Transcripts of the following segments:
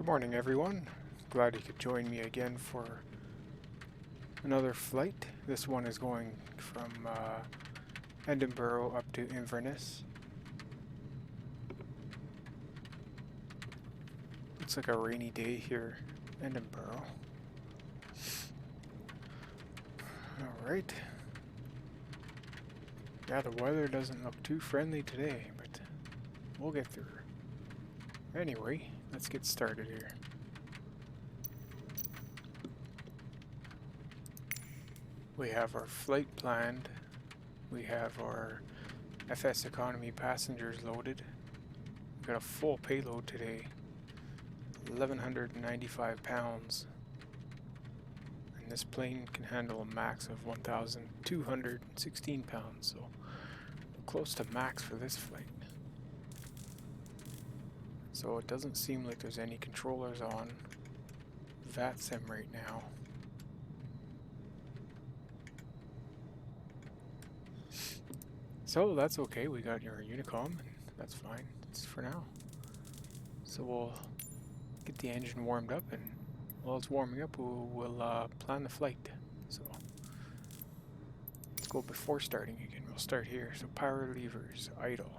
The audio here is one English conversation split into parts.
Good morning, everyone. Glad you could join me again for another flight. This one is going from Edinburgh up to Inverness. Looks like a rainy day here in Edinburgh. Alright. Yeah, the weather doesn't look too friendly today, but we'll get through. Anyway, let's get started here. We have our flight planned. We have our FSEconomy passengers loaded. We've got a full payload today, 1,195 pounds. And this plane can handle a max of 1,216 pounds, so we're close to max for this flight. So it doesn't seem like there's any controllers on VATSIM right now. So that's okay, we got your Unicom, and that's fine, it's for now. So we'll get the engine warmed up, and while it's warming up, we'll plan the flight. So let's go before starting again. We'll start here. So power levers, idle.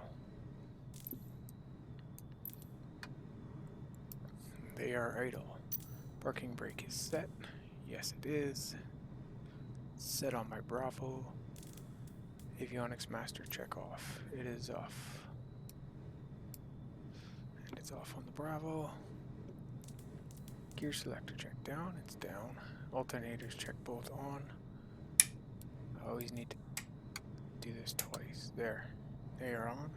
They are idle. Parking brake is set. Yes, it is. Set on my Bravo. Avionics master check off. It is off. And it's off on the Bravo. Gear selector check down. It's down. Alternators check both on. I always need to do this twice. There. They are on.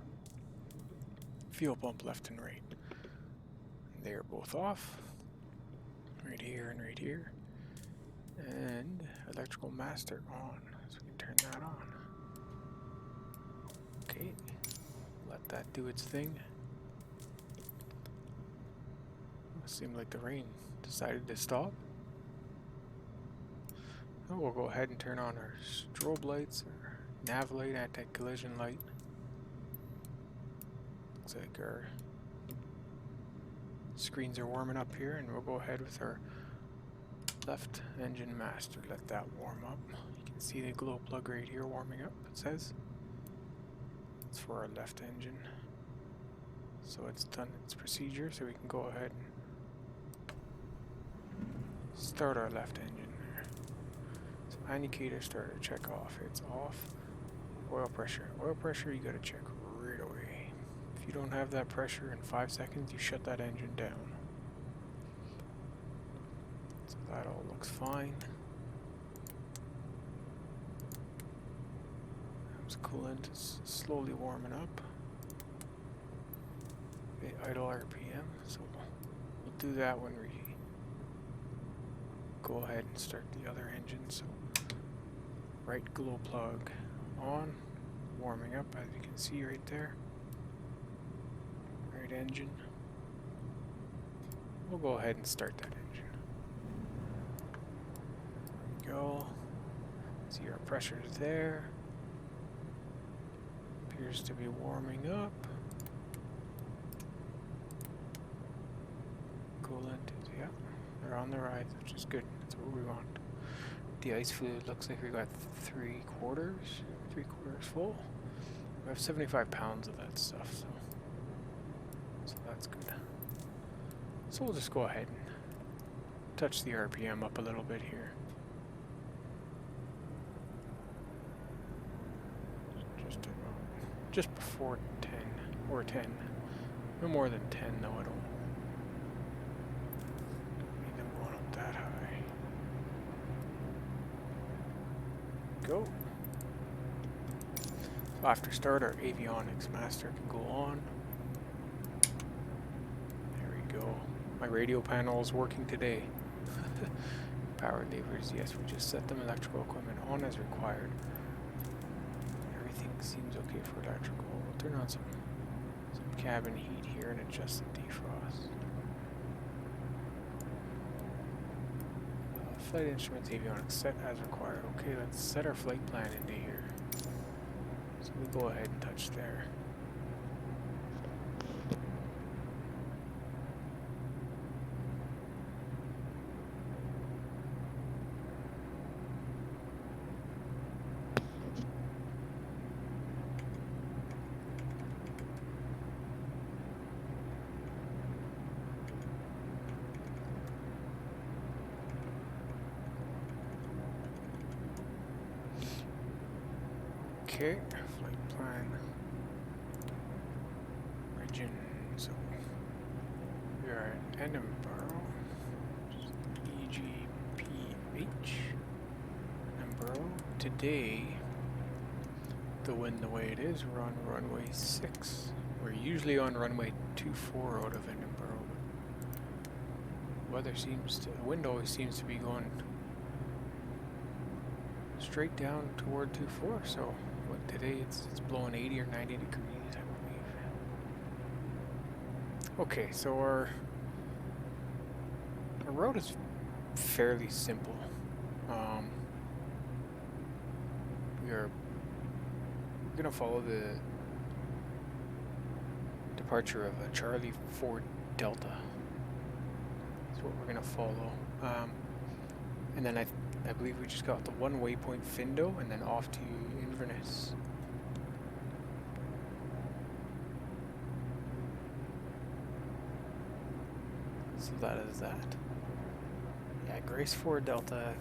Fuel pump left and right. They are both off. Right here and right here. And electrical master on. So we can turn that on. Okay. Let that do its thing. Seemed like the rain decided to stop. Oh, we'll go ahead and turn on our strobe lights, our nav light, anti-collision light. Looks like our screens are warming up here, and we'll go ahead with our left engine master. Let that warm up. You can see the glow plug right here warming up, it says. It's for our left engine. So it's done its procedure, so we can go ahead and start our left engine there. So indicator starter check off. It's off. Oil pressure. Oil pressure you gotta check right away. If you don't have that pressure in 5 seconds, you shut that engine down. So that all looks fine. There's coolant is slowly warming up. Okay, idle RPM. So we'll do that when we go ahead and start the other engine. So right glow plug on, warming up as you can see right there. Right engine. We'll go ahead and start that engine. There we go. See our pressure's there. Appears to be warming up. Coolant is, yeah, they're on the rise, which is good. That's what we want. The ice fluid looks like we got 3/4 full. We have 75 pounds of that stuff, so that's good. So we'll just go ahead and touch the RPM up a little bit here. Just before 10 or 10. No more than 10 though, I don't need them going up that high. Go. So after start, our avionics master can go on. There we go. My radio panel is working today. Power levers, yes, we just set them. Electrical equipment on as required. Everything seems okay for electrical. We'll turn on some cabin heat here and adjust the defrost. Flight instruments, avionics set as required. Okay, let's set our flight plan into here. So we go ahead and touch there. Okay, flight plan. Region, so we are at Edinburgh, EGPH Edinburgh. Today, the wind the way it is, we're on runway 6. We're usually on runway 24 out of Edinburgh. Weather seems to, the wind always seems to be going straight down toward 24. So what, today it's blowing 80 or 90 degrees, I believe. Okay, so our route is fairly simple. We're gonna follow the departure of a Charlie 4 Delta. That's what we're gonna follow. And then I believe we just got the one waypoint Findo and then off to Inverness. So that is that. Yeah, Grace 4 Delta.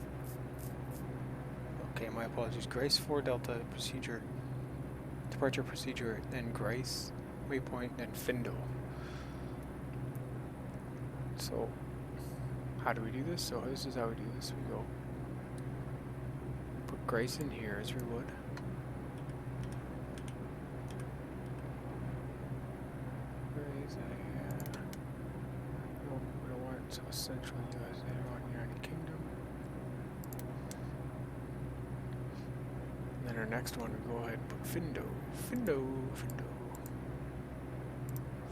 Okay, my apologies. Grace 4 Delta procedure, departure procedure, then Grace, waypoint, then Findo. So, how do we do this? So this is how we do this. We go, put Grace in here as we would. No, we don't want it so Central USA, we want United Kingdom. And then our next one, we go ahead and put Findo.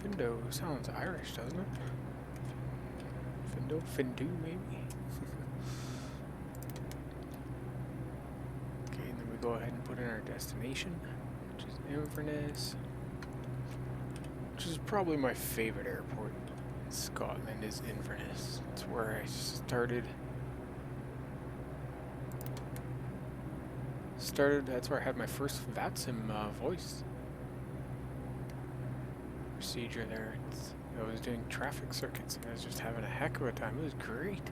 Findo sounds Irish, doesn't it? Findu maybe? Okay, and then we go ahead and put in our destination, which is Inverness, which is probably my favorite airport in Scotland, is Inverness. It's where I started, that's where I had my first VATSIM voice procedure there. I was doing traffic circuits and I was just having a heck of a time. It was great.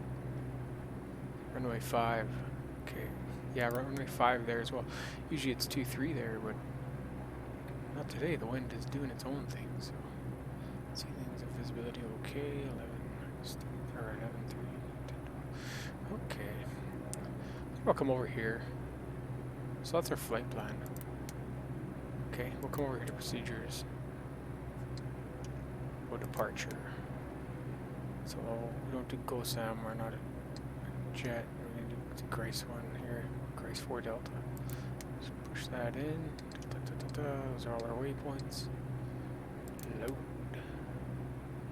Runway 5. Okay. Yeah, runway 5 there as well. Usually it's 2-3 there, but not today. The wind is doing its own thing. So, let's see things of visibility okay. 11-3. Okay. I'll come over here. So that's our flight plan. Okay, we'll come over here to procedures. Departure. So we don't do GoSam, we're not a jet, we're going to do the Grace one here, Grace 4 Delta. Just push that in. Those are all our waypoints. Load.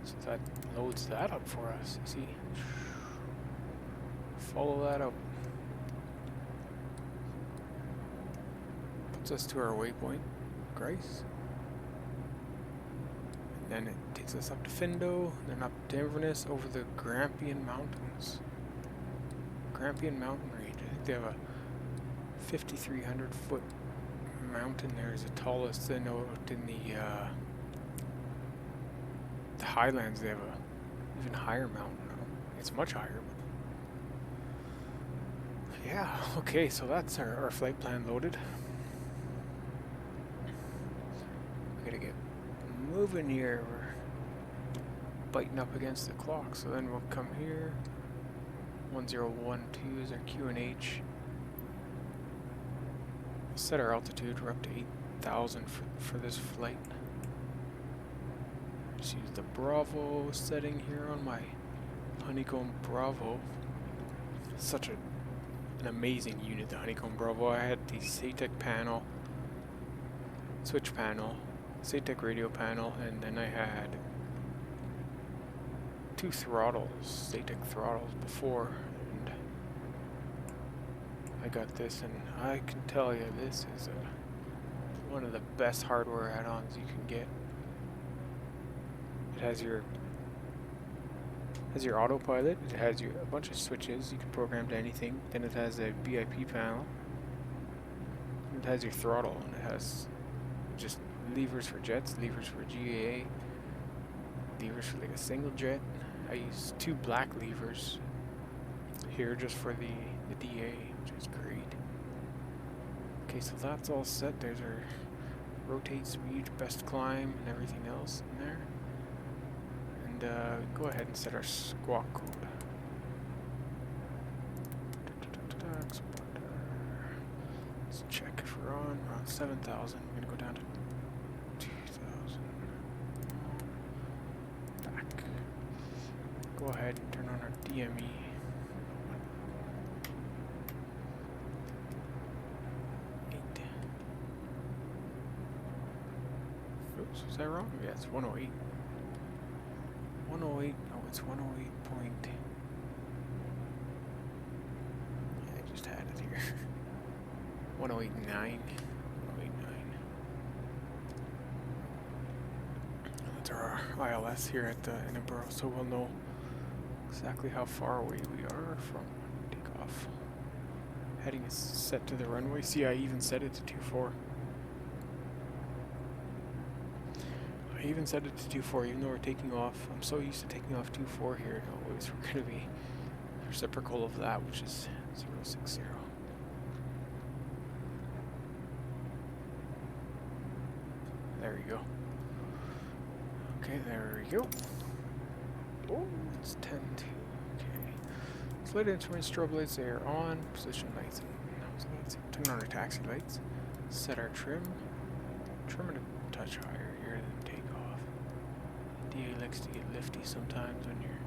So that loads that up for us, you see. Follow that up. Puts us to our waypoint, Grace. Then it takes us up to Findo, then up to Inverness over the Grampian Mountains. Grampian Mountain Range. I think they have a 5,300 foot mountain there is the tallest. I know in the Highlands they have a even higher mountain. It's much higher. But yeah, okay, so that's our flight plan loaded. We gotta get moving here. We're biting up against the clock, so then we'll come here. 1012 is our QNH. Set our altitude. We're up to 8,000 for this flight. Just use the Bravo setting here on my Honeycomb Bravo. Such an amazing unit, the Honeycomb Bravo. I had the SATEC panel, switch panel, SATEC radio panel, and then I had 2 throttles, SATEC throttles before, and I got this, and I can tell you this is one of the best hardware add-ons you can get. It has your autopilot, it has a bunch of switches you can program to anything, then it has a BIP panel, it has your throttle, and it has just levers for jets, levers for GAA, levers for like a single jet. I use 2 black levers here just for the DA, which is great. Okay, so that's all set. There's our rotate speed, best climb, and everything else in there. And go ahead and set our squawk code. Let's check if we're on. We're on 7,000. We're going to go down to 2,000. Back. Go ahead and turn on our DME. Oops, was that wrong? Yeah, it's 108. 108. Oh, it's 108 point. Yeah, I just had it here. 1089. 1089. That's our ILS here at Edinburgh, so we'll know exactly how far away we are from takeoff. Heading is set to the runway. See, I even set it to 24. I even set it to 24, even though we're taking off. I'm so used to taking off 24 here. Always we're going to be reciprocal of that, which is 060. There we go. Okay, there we go. Oh, it's 10-2. Okay. Slide instrument strobe lights, they are on. Position lights and nose lights. Turn on our taxi lights. Set our trim. Trim it a touch higher here than takeoff. DA likes to get lifty sometimes when you're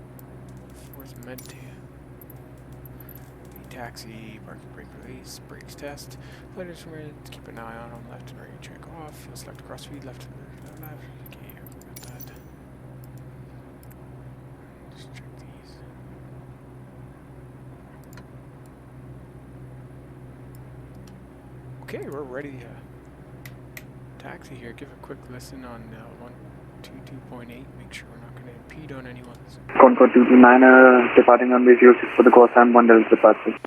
before it's meant to. Taxi, parking brake release, brakes test. Light instrument, keep an eye on them, left and right, check off. Fuel select cross feed, left and right, left. Okay, I got that. Just check these. Okay, we're ready to taxi here. Give a quick listen on 122.8. Make sure we're not going to impede on anyone's. Concord 229, departing on runway 06 for the course time 1 Delta departure.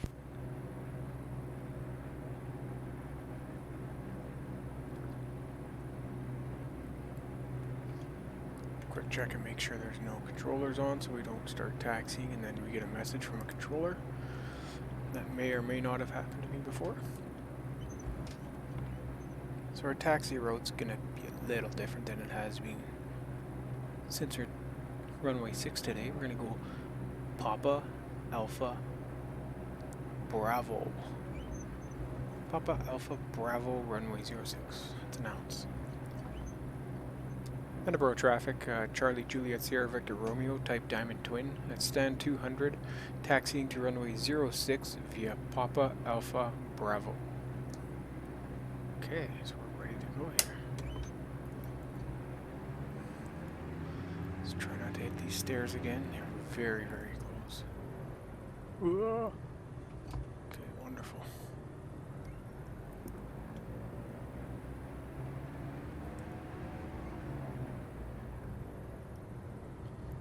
Quick check and make sure there's no controllers on so we don't start taxiing and then we get a message from a controller. That may or may not have happened to me before. So our taxi route's going to be a little different than it has been. Since we're runway 6 today, we're going to go Papa Alpha Bravo. Papa Alpha Bravo runway 06. It's announced. Edinburgh traffic, Charlie Juliet Sierra Victor Romeo type Diamond Twin at stand 200, taxiing to runway 06 via Papa Alpha Bravo. Okay, so we're ready to go here. Let's try not to hit these stairs again. They're very, very close. Whoa. Okay, wonderful.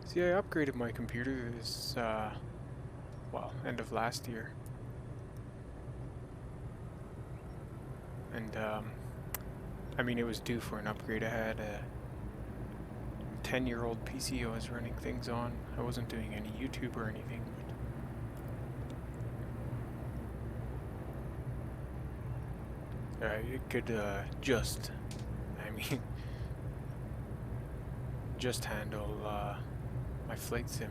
See, I upgraded my computer this, well, end of last year. And, I mean, it was due for an upgrade. I had a 10-year-old PC I was running things on. I wasn't doing any YouTube or anything. It could just handle my flight sim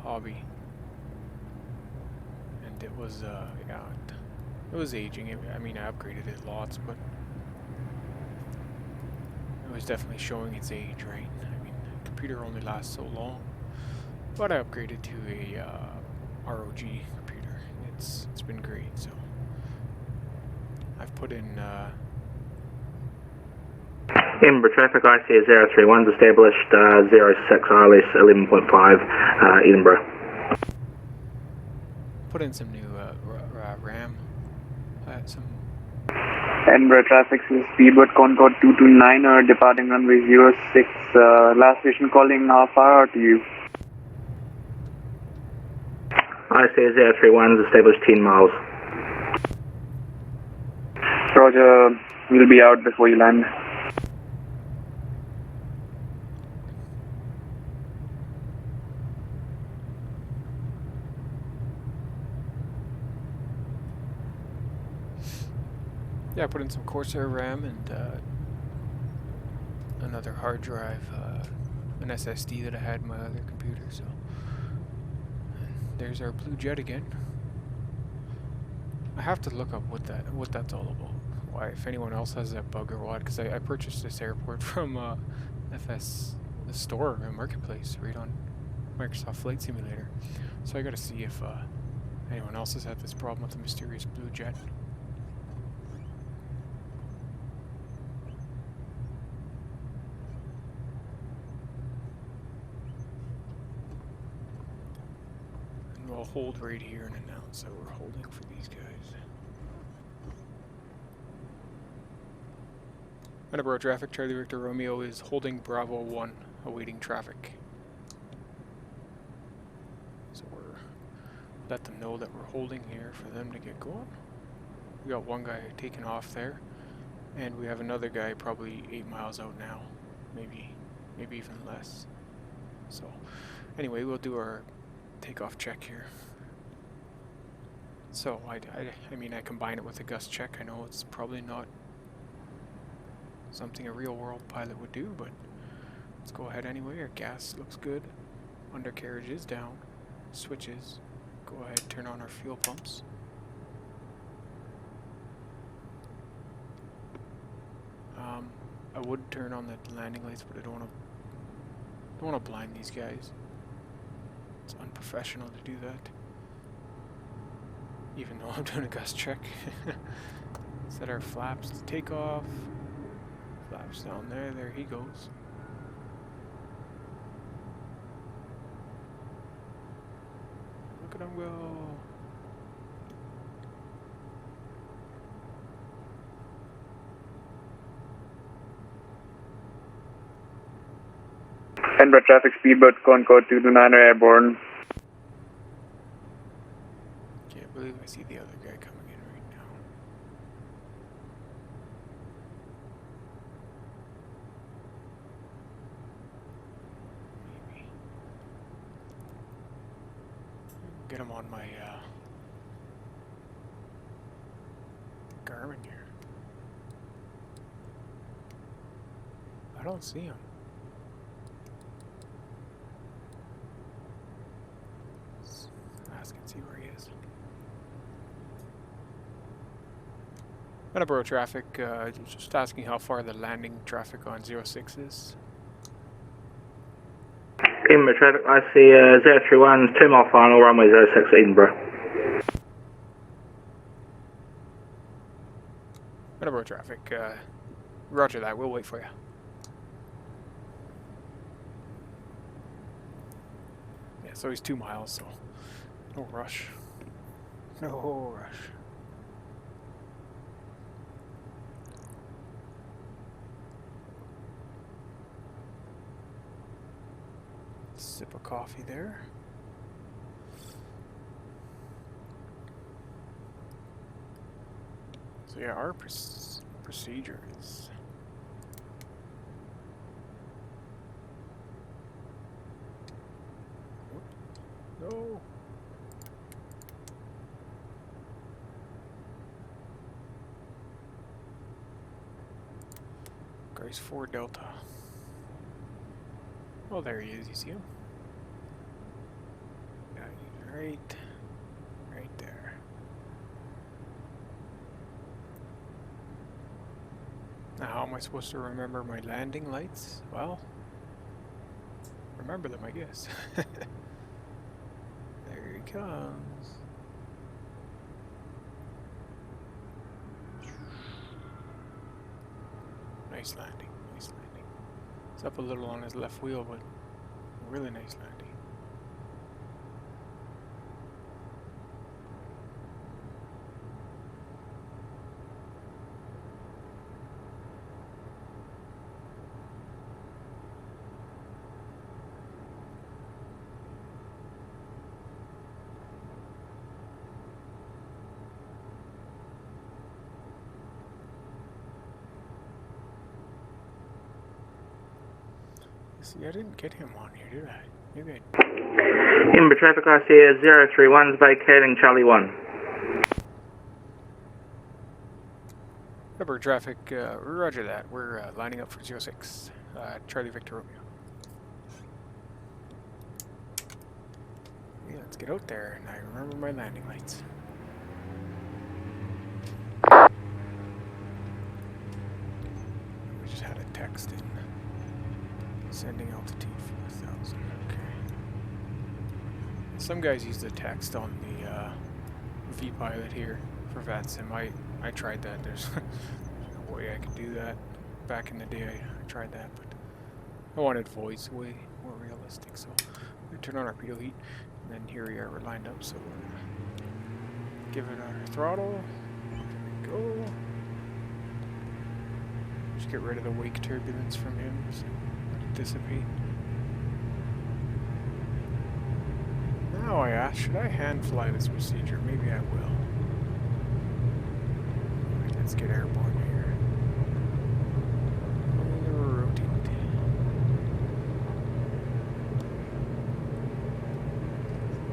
hobby. And it was, yeah, it was aging. I mean, I upgraded it lots, but it was definitely showing its age, right? I mean, the computer only lasts so long. But I upgraded to a ROG computer. It's been great, so I've put in Edinburgh traffic IC 031's established 06 RLS 11.5 Edinburgh. put in some new RAM. Some Edinburgh traffic is speedboat Concord 229 departing runway 06. Last station calling, how far out to you? IC 031's established 10 miles. Roger, we'll be out before you land. Yeah, I put in some Corsair RAM and another hard drive, an SSD that I had in my other computer. So and there's our blue jet again. I have to look up what that's all about. Why, if anyone else has that bug or what? Because I purchased this airport from the store, a marketplace, right on Microsoft Flight Simulator. So I got to see if anyone else has had this problem with the mysterious blue jet. And we'll hold right here and announce that we're holding for these guys. Edinburgh traffic, Charlie Victor Romeo is holding Bravo 1, awaiting traffic. So we're let them know that we're holding here for them to get going. We got one guy taking off there, and we have another guy probably 8 miles out now, maybe even less. So anyway, we'll do our takeoff check here. So I mean, I combine it with a gust check. I know it's probably not something a real world pilot would do, but let's go ahead anyway. Our gas looks good. Undercarriage is down. Switches. Go ahead, turn on our fuel pumps. I would turn on the landing lights, but I don't want to blind these guys. It's unprofessional to do that. Even though I'm doing a gust check. Set our flaps to take off. Flaps down there. There he goes. Look at him go. Edinburgh traffic, speedboat Concord 229 airborne. Can't believe I see the other guy coming in right now. Maybe get him on my Garmin here. I don't see him. Let's ask and see where he is. Edinburgh traffic, just asking how far the landing traffic on 06 is. Edinburgh traffic, I see 031, 2 mile final, runway 06 Edinburgh. Edinburgh traffic, roger that, we'll wait for you. Yeah, so he's 2 miles, so no rush. No rush. Sip of coffee there. So yeah, our procedure is no. Grace 4 Delta. Oh, there he is. You see him? Yeah, he's right there. Now, how am I supposed to remember my landing lights? Well, remember them, I guess. There he comes. Nice landing, nice landing. It's up a little on his left wheel, but really nice landing. See, I didn't get him on here, did I? Maybe I... Edinburgh traffic, I see 031's vacating Charlie 1. Edinburgh traffic, roger that. We're lining up for 06, Charlie Victor Romeo. Yeah, let's get out there, and I remember my landing lights. We just had a text in. Sending altitude 4,000, okay. Some guys use the text on the V-Pilot here for VATSIM. I tried that. There's no way I could do that. Back in the day, I tried that, but I wanted voice, way more realistic. So we turn on our pitot heat, and then here we are, we're lined up. So we're give it our throttle. There we go. Just get rid of the wake turbulence from him, so let it dissipate. Now I ask, should I hand fly this procedure? Maybe I will. Alright, let's get airborne here. Rotate.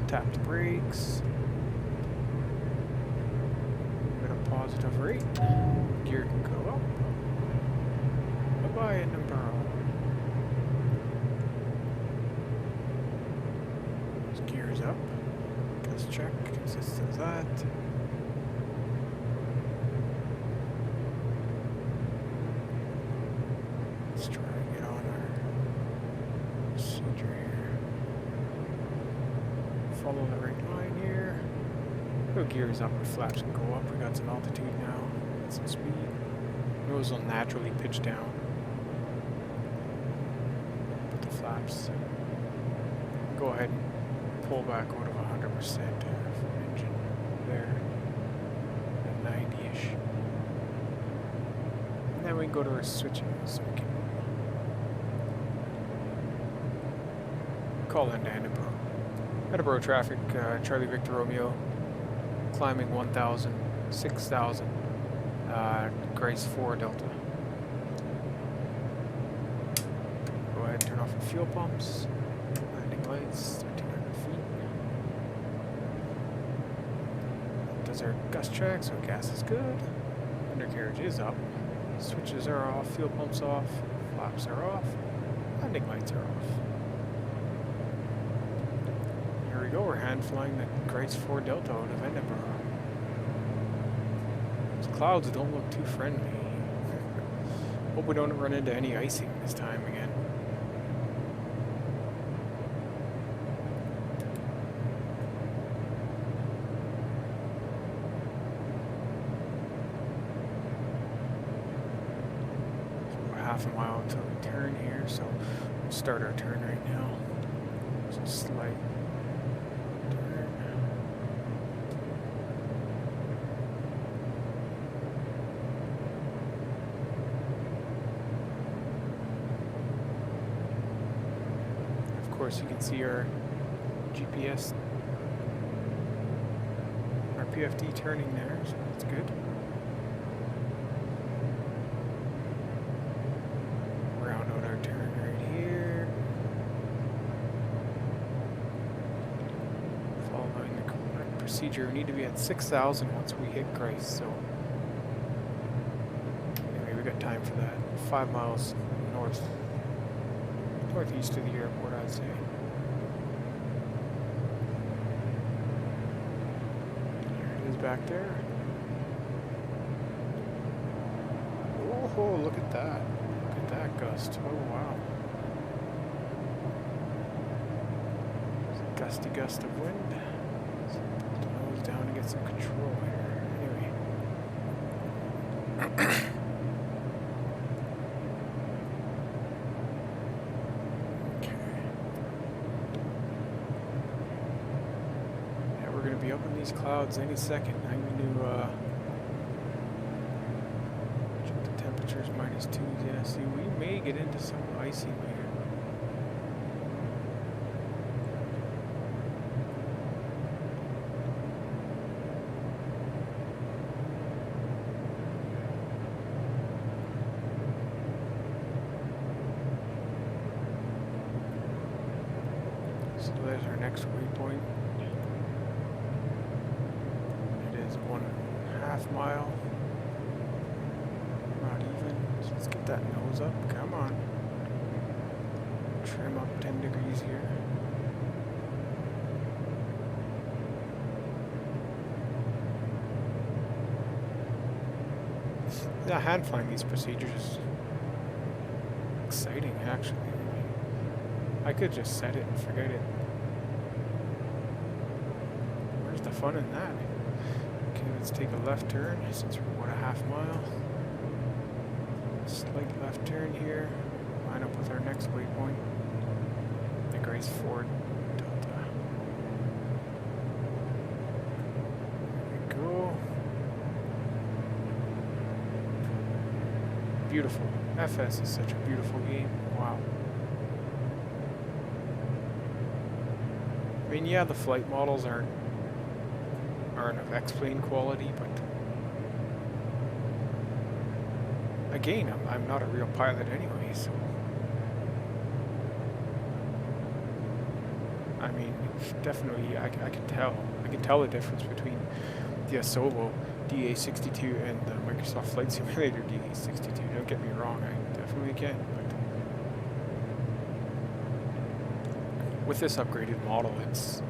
Tap the brakes. At a positive rate. Gear can go up. Bye-bye, Edinburgh. Gears up. Let's check. Consists of that. Let's try and get on our procedure here. Follow the right line here. Go gears up, our flaps can go up. We got some altitude now. Got some speed. Nose will naturally pitch down. Put the flaps. Go ahead and pull back out of 100% for engine there at 90-ish. And then we go to our switching so we can call into Edinburgh. Edinburgh traffic, Charlie Victor Romeo, climbing 1,000, 6,000, Grace 4 Delta. Go ahead and turn off the fuel pumps, landing lights, 1,300 feet. Does our gust check, so gas is good. Undercarriage is up. Switches are off, fuel pumps off, flaps are off, landing lights are off. Here we go, we're hand flying the Grace 4 Delta out of Edinburgh. These clouds don't look too friendly. Hope we don't run into any icing this time again. Half a mile until we turn here, so we'll start our turn right now. Just a slight turn. Of course, you can see our GPS, our PFD turning there, so that's good. Procedure. We need to be at 6,000 once we hit Grace, so anyway, we got time for that. 5 miles northeast of the airport, I'd say. There it is back there. Oh, look at that. Look at that gust. Oh, wow. It's a gusty gust of wind. Down and get some control here. Anyway. Okay. Yeah, we're going to be up in these clouds any second. I'm going to check the temperatures -2. Yeah, see, we may get into some icing here. So there's our next waypoint. It is 1.5 mile. Get that nose up. Come on. Trim up 10 degrees here. Yeah, hand flying these procedures is exciting, actually. I could just set it and forget it. Where's the fun in that? Okay, let's take a left turn since we're about a half mile. Slight left turn here. Line up with our next waypoint. The Grace Ford Delta. There we go. Beautiful. FS is such a beautiful game. Wow. I mean, yeah, the flight models aren't of X-plane quality, but again, I'm not a real pilot anyway, so I mean, definitely I can tell the difference between the Solo DA62 and the Microsoft Flight Simulator DA62. Don't get me wrong, I definitely can. But with this upgraded model, it's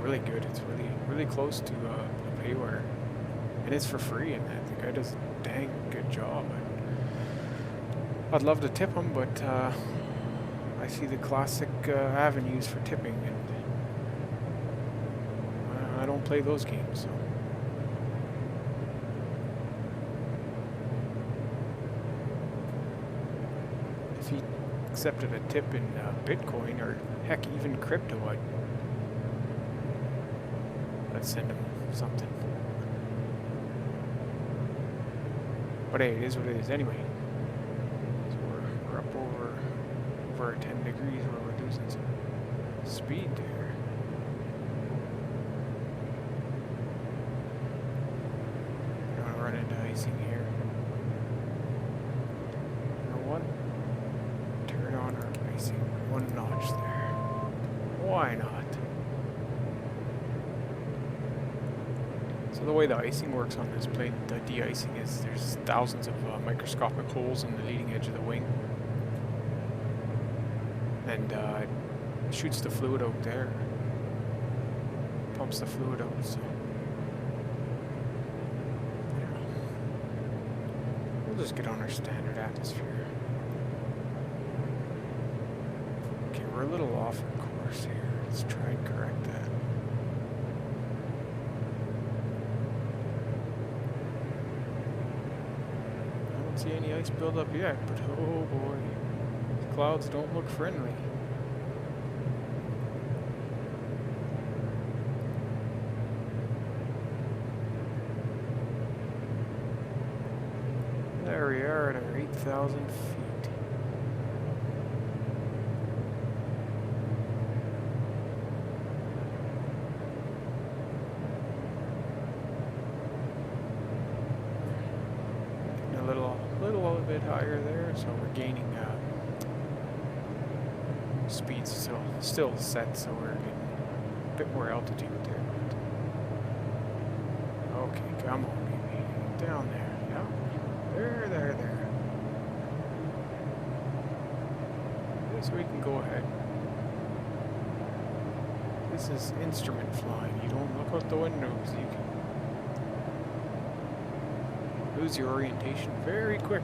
really good. It's really close to a payware, and it's for free. And the guy does a dang good job. I'd love to tip him, but I see the classic avenues for tipping, and I don't play those games. So. If he accepted a tip in Bitcoin or heck, even crypto, I'd send him something. But hey, it is what it is anyway. So we're up over our 10 degrees where we're losing some speed there. Don't want to run into icing here. You know what? Turn on our icing 1 notch there. Why not? So the way the icing works on this plane, the de-icing, is there's thousands of microscopic holes in the leading edge of the wing, and it shoots the fluid out there, pumps the fluid out. So yeah. We'll just get on our standard atmosphere. Okay, we're a little off course here. Let's try and correct that. See any ice buildup yet, but oh boy, the clouds don't look friendly. There we are at our 8,000 feet. A bit higher there, so we're gaining speeds still set, so we're getting a bit more altitude there. But okay, come on, baby, down there, yeah, there. This we can go ahead. This is instrument flying. You don't look out the windows. You can lose your orientation very quick.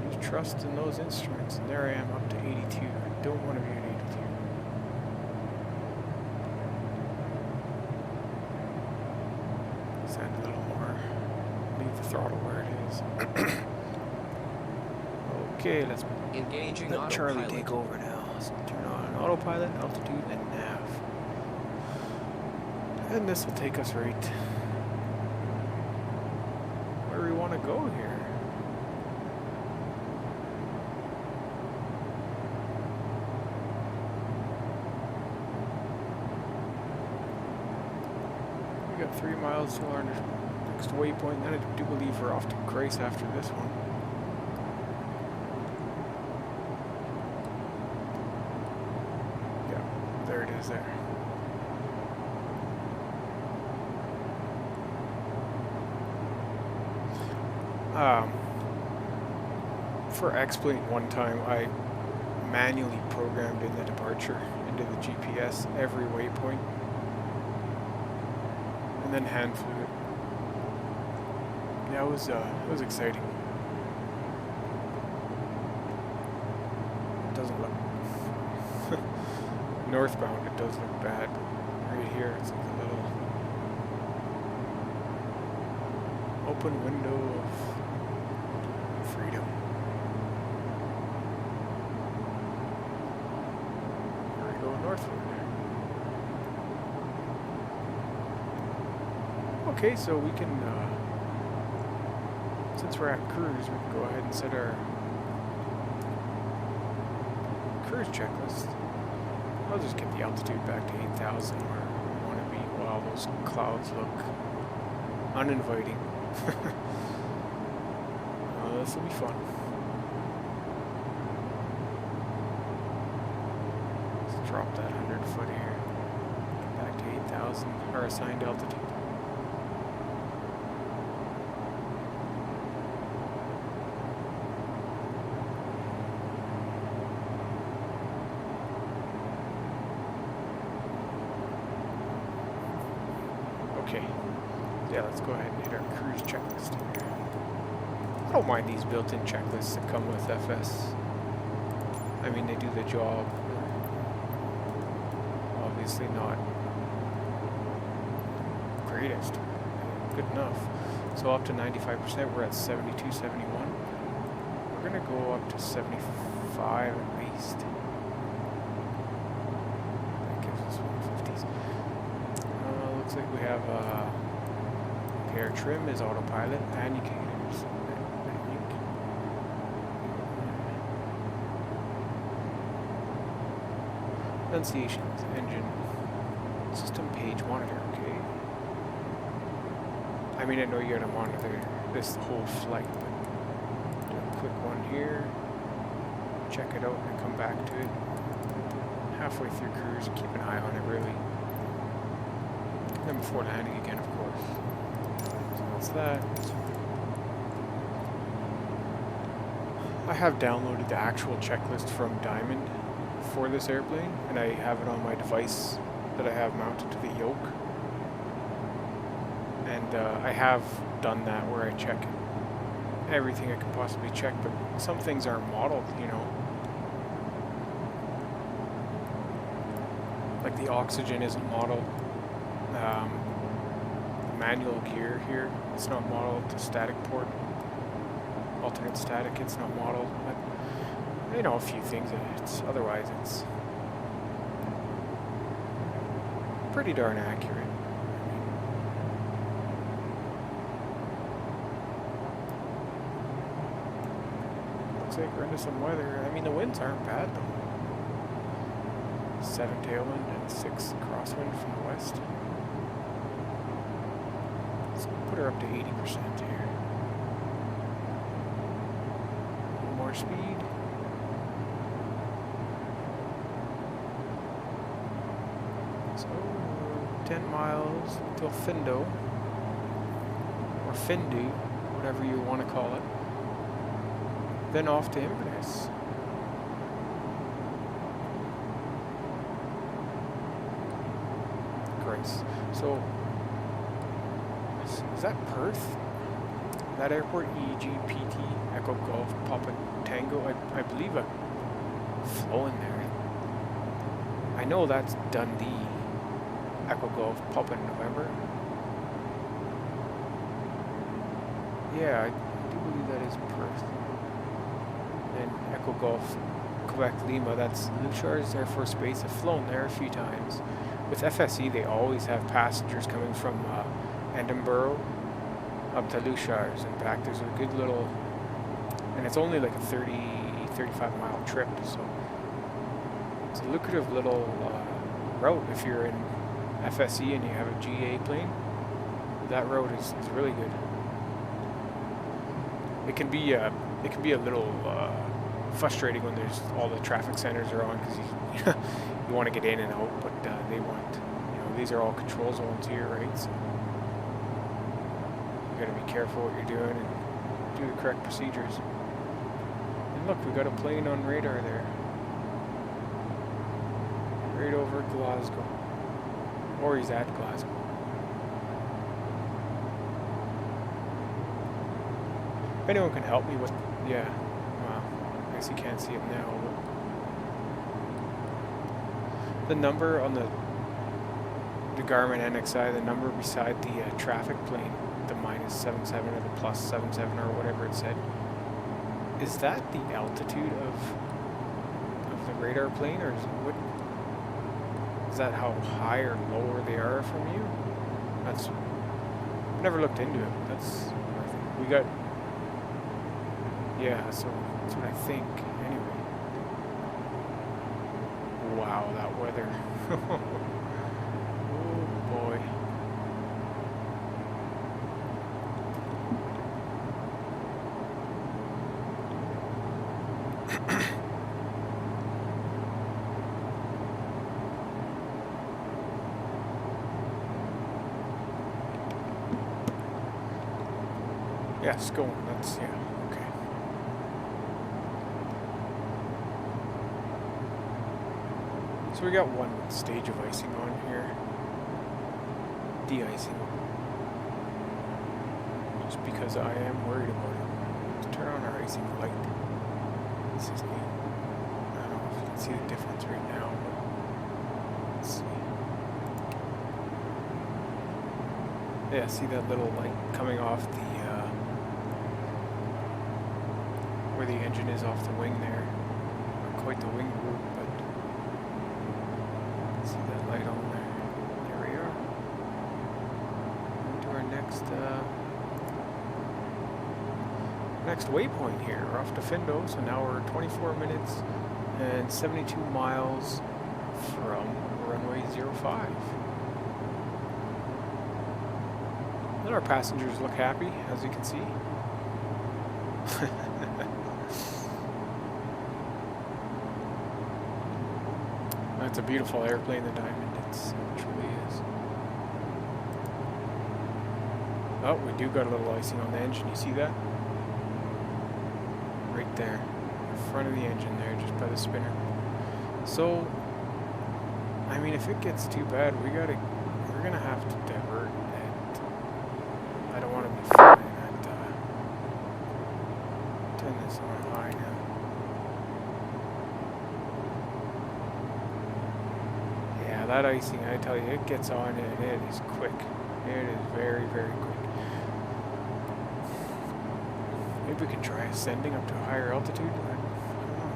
You trust in those instruments, and there I am up to 82. I don't want to be at 82. Send a little more. Leave the throttle where it is. Okay, let's engaging let Charlie autopilot. take over now. So turn on autopilot, altitude, and nav. And this will take us right where we want to go here. We got 3 miles to our next waypoint. Then I do believe we're off to Grace after this one. Yeah, there it is there. For X-Plane one time, I manually programmed in the departure into the GPS every waypoint, and then hand flew it. Yeah, it was exciting. It doesn't look northbound. It does look bad. Right here, it's like a little open window of freedom. Here we go northward. Okay, so we can, since we're at cruise, we can go ahead and set our cruise checklist. I'll just get the altitude back to 8,000 where we want to be while those clouds look uninviting. This will be fun. Let's drop that 100 foot here. Get back to 8,000, our assigned altitude. Okay, yeah, let's go ahead and hit our cruise checklist here. I don't mind these built-in checklists that come with FS. I mean, they do the job. Obviously not greatest. Good enough. So up to 95%, we're at 72, 71. We're gonna go up to 75 at least. That gives us 150s. Looks like we have okay, our trim is autopilot, indicators. Pronunciations, engine, system page monitor, okay. I mean, I know you're gonna monitor this the whole flight, but do a quick one here, check it out, and come back to it. Halfway through cruise, and keep an eye on it, really. Then before landing again, of course. So that's that. I have downloaded the actual checklist from Diamond for this airplane, and I have it on my device that I have mounted to the yoke. And I have done that where I check everything I can possibly check, but some things aren't modeled, you know. Like the oxygen isn't modeled. Manual gear here, it's not modeled to static port. Alternate static, it's not modeled. But, you know, a few things. Otherwise, it's pretty darn accurate. Looks like we're into some weather. I mean, the winds aren't bad though. 7 tailwind and 6 crosswind from the west. Let's put her up to 80% here. A little more speed. So 10 miles till Findo, or Findu, whatever you want to call it. Then off to Inverness. Grace. So, is that Perth? That airport, EGPT, Echo Golf, Papa Tango, I believe I've flown there. I know that's Dundee, Echo Golf, Papa November. Yeah, I do believe that is Perth. And Echo Golf, Quebec, Lima, that's Luchars Air Force Base. I've flown there a few times. With FSE, they always have passengers coming from Edinburgh up to Luchars and back. There's a good little, and it's only like a 35 mile trip, so it's a lucrative little route if you're in FSE and you have a GA plane. That route is really good. It can be a little frustrating when there's all the traffic centers are on because you want to get in and out, but they want, you know, these are all control zones here, right? So you got to be careful what you're doing and do the correct procedures. And look, we got a plane on radar there. Right over Glasgow. Or he's at Glasgow. If anyone can help me with, yeah, well, I guess you can't see it now, but the number on the Garmin NXI, the number beside the traffic plane, the -77 or the +77 or whatever it said, is that the altitude of the radar plane, or is that how high or lower they are from you? That's, I've never looked into it. That's, we got, yeah, so that's what I think, anyway. Wow, that weather. Oh boy. Yeah, Scone, that's, yeah, okay. So we got one stage of icing on here. De-icing. Just because I am worried about it. Let's turn on our icing light. This is neat. I don't know if you can see the difference right now, but let's see. Yeah, see that little light coming off the where the engine is off the wing there. Not quite the wing group, but see that light on there. There we are. Into our next waypoint here. We're off to Findo, so now we're 24 minutes and 72 miles from runway 05. And our passengers look happy, as you can see. That's a beautiful airplane, the Diamond. It truly is. Oh, we do got a little icing on the engine. You see that? Right there. In front of the engine there, just by the spinner. So, I mean, if it gets too bad, we're gonna have to divert it. I don't want to be flying at, turn this on high now. That icing, I tell you, it gets on and it is quick. It is very, very quick. Maybe we can try ascending up to a higher altitude. I don't know.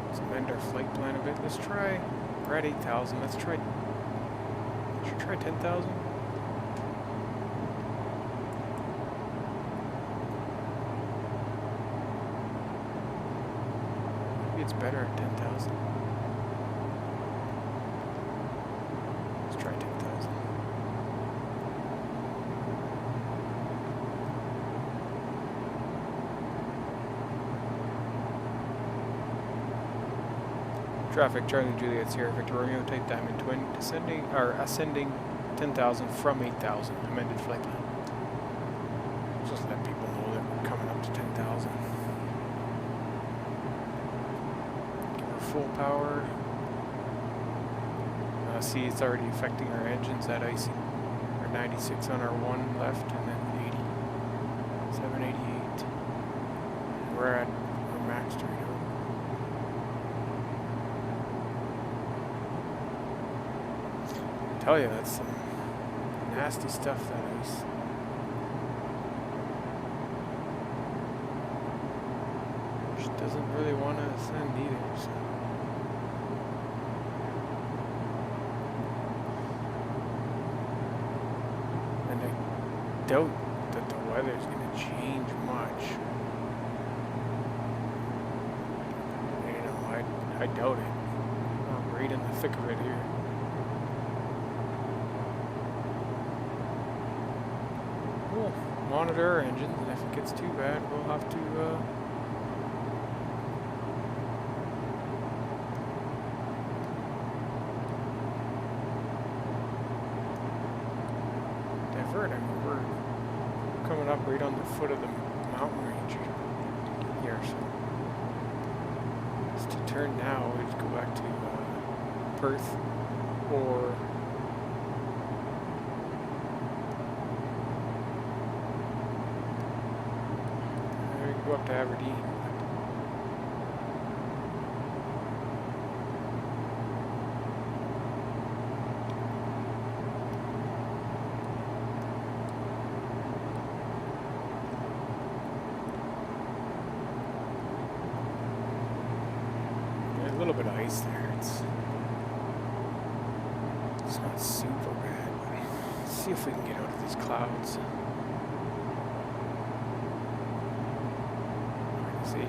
Let's amend our flight plan a bit. Let's try, we're at 8,000. Let's try, should we try 10,000? Maybe it's better at 10,000. Try 10,000. Traffic, Charlie Juliet Sierra Victor Romeo Type Diamond Twin, ascending 10,000 from 8,000. Amended flight plan. Just let people know that we're coming up to 10,000. Give her full power. See, it's already affecting our engines, that icing. We're 96 on our one left, and then 80. 788. We're maxed right out. I tell you, that's some nasty stuff, that ice. She doesn't really want to ascend either, so. Doubt that the weather's going to change much. You know, I doubt it. I'm right in the thick of it here. We'll monitor our engines, and if it gets too bad, we'll have to divert. I mean, we're coming up right on the foot of the mountain range here, so just to turn now, we'd go back to Perth or we can go up to Aberdeen. A little bit of ice there. It's not super bad, but let's see if we can get out of these clouds. See,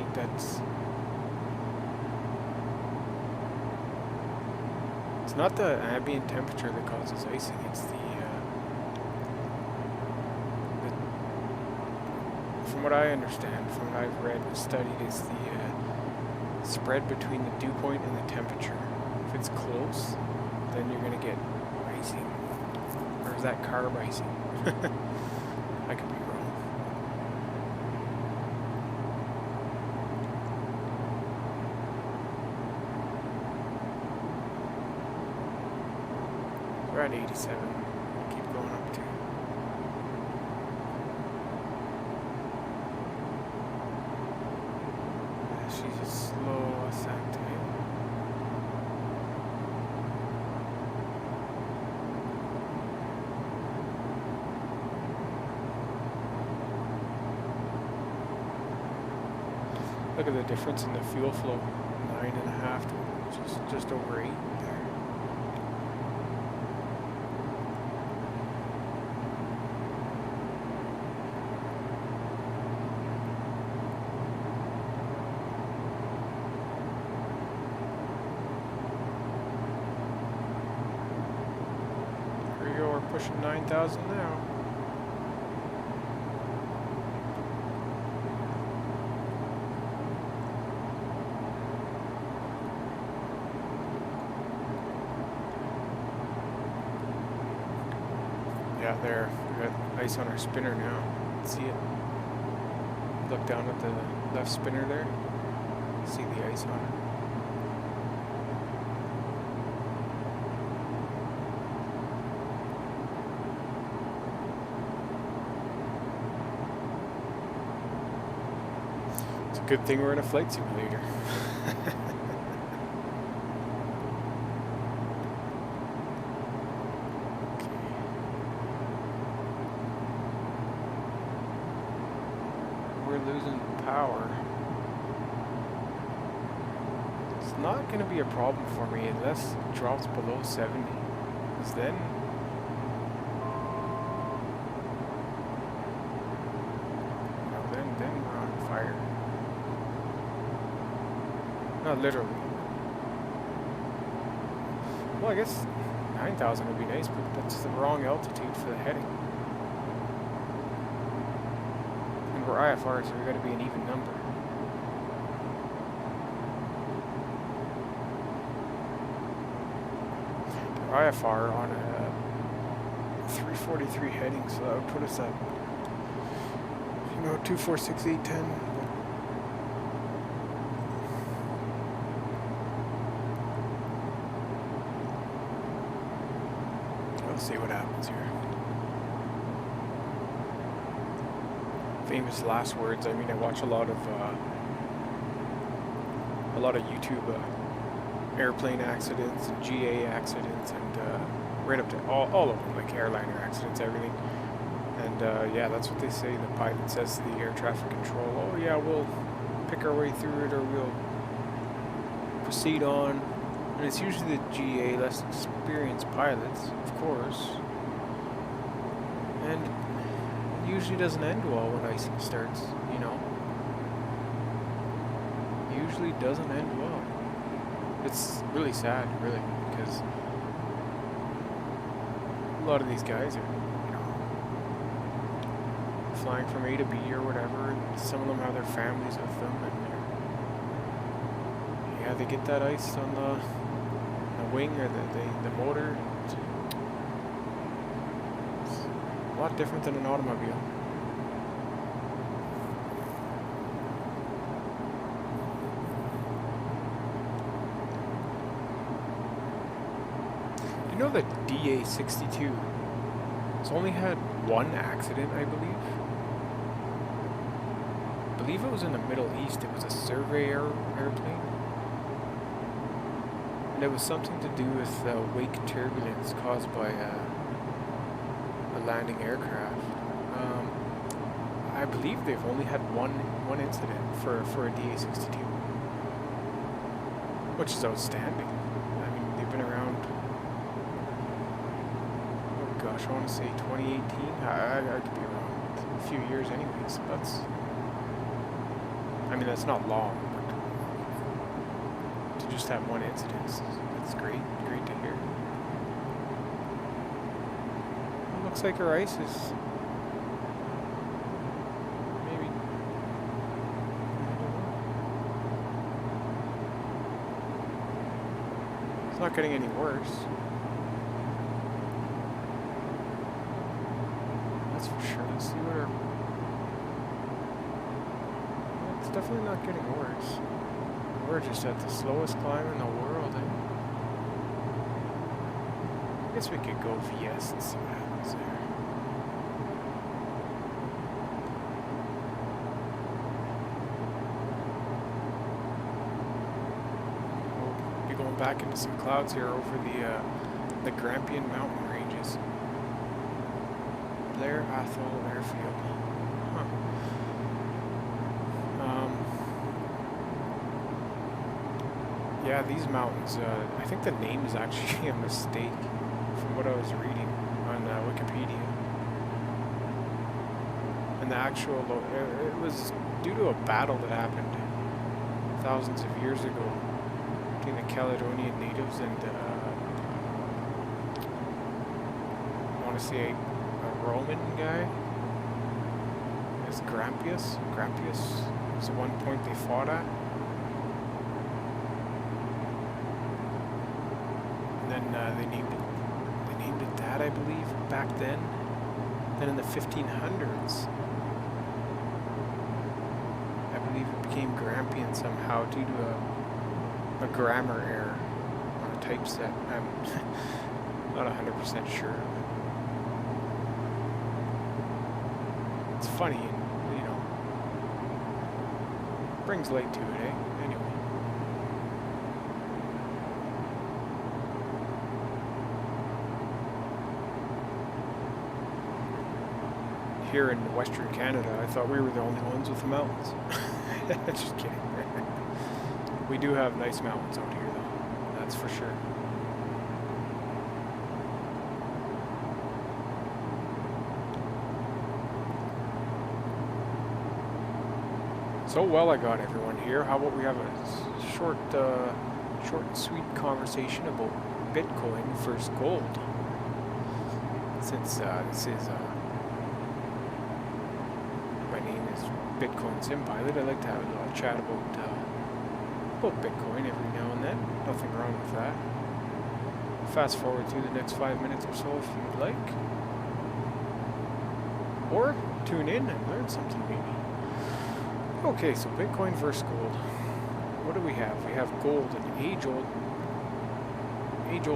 it's not the ambient temperature that causes icing, it's from what I understand, from what I've read and studied, it's the spread between the dew point and the temperature. If it's close, then you're going to get icing. Or is that carb icing? I could be wrong. We're at 87. We'll keep going up to. She's a slow ascent. Look at the difference in the fuel flow. 9.5 to just over 8 there. We're pushing 9,000 now. Yeah, there. We got ice on our spinner now. See it? Look down at the left spinner there. See the ice on it. Good thing we're in a flight simulator. We're losing power. It's not going to be a problem for me unless it drops below 70. Because then we're on fire. Not literally. Well, I guess 9,000 would be nice, but that's the wrong altitude for the heading. And we're IFR, so we got to be an even number. IFR on a 343 heading, so that would put us at, 246,810. See what happens here. Famous last words. I mean, I watch a lot of YouTube airplane accidents and GA accidents, and right up to all of them, like airliner accidents, everything. And yeah, that's what they say. The pilot says to the air traffic control, "Oh yeah, we'll pick our way through it, or we'll proceed on." And it's usually the GA, less experienced pilots, of course. And it usually doesn't end well when icing starts, Usually doesn't end well. It's really sad, really, because a lot of these guys are, flying from A to B or whatever, and some of them have their families with them, and they get that ice on the wing or the motor. It's a lot different than an automobile. the DA-62. It's only had one accident, I believe. I believe it was in the Middle East. It was a survey airplane. And it was something to do with wake turbulence caused by a landing aircraft. I believe they've only had one incident for a DA-62, which is outstanding. I mean, they've been around. Oh gosh, I want to say 2018. I could be wrong. A few years, anyways. That's. I mean, that's not long, but to just have one incident, that's great. Great to hear. It looks like our ice is. It's not getting any worse. That's for sure. Let's see what our... It's definitely not getting worse. We're just at the slowest climb in the world, eh? I guess we could go VS and see what happens there. Back into some clouds here over the Grampian mountain ranges. Blair Athol Airfield. Huh. Yeah, these mountains, I think the name is actually a mistake from what I was reading on Wikipedia. And the actual, it was due to a battle that happened thousands of years ago between the Caledonian natives and I want to say a Roman guy. It's Grampius. Grampius was the one point they fought at. And then they named it that, I believe, back then. Then in the 1500s, I believe it became Grampian somehow due to a grammar error on a typeset. I'm not 100% sure. It's funny, you know, brings light to it, eh? Anyway. Here in Western Canada, I thought we were the only ones with the mountains. Just kidding. We do have nice mountains out here, though. That's for sure. So well, I got everyone here. How about we have a short and sweet conversation about Bitcoin versus gold? Since this is my name is Bitcoin Sim Pilot, I like to have a little chat about Bitcoin every now and then. Nothing wrong with that. Fast forward through the next 5 minutes or so if you'd like. Or tune in and learn something maybe. Okay, so Bitcoin versus gold. What do we have? We have gold, an age-old